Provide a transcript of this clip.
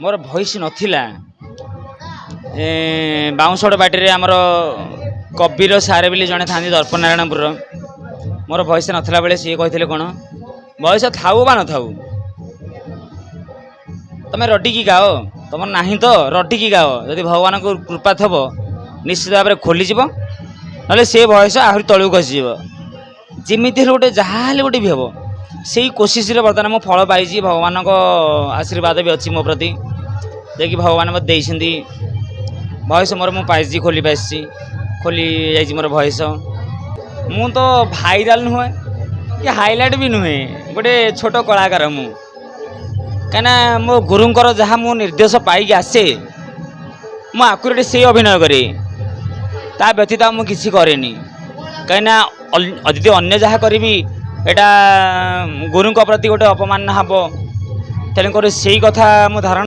मोर voice नथिला बाउंसड़ बाटी आमर कबीर सारे बोली जड़े था दर्पण नारायणपुर मोर भॉइस नथिला बेले सी कहते कौन भॉइस थाऊ बा न थाऊ तुम रटिकी गाओ तुम ना तो रटिकी गाओ जदि भगवान को कृपा थब निश्चित भाव में खोलीज ना से भॉइस आहरी तलू खसीज जमी गोटे जहाँ गोटे भी हम से कोशिश बर्तमान मो फल पाई भगवान को आशीर्वाद भी अच्छी मो प्रति देखिए भगवान मत देती भॉइस मोर मु पाई खोली पासी खोली जा मोर भॉइस मु तो भाइराल नुहे कि हाइलाइट भी नुहे गोटे छोट कलाकार मु कहीं मो गुरुंकर जहाँ मु निर्देश पाई आसे मु आकुरेट से अभिनय करे ता व्यतीत मु किसी करेनी कहीं यदि अन्य जहाँ करी एटा गुरु प्रति गोटे अपमान हम तेणुक से कथा मु धारणा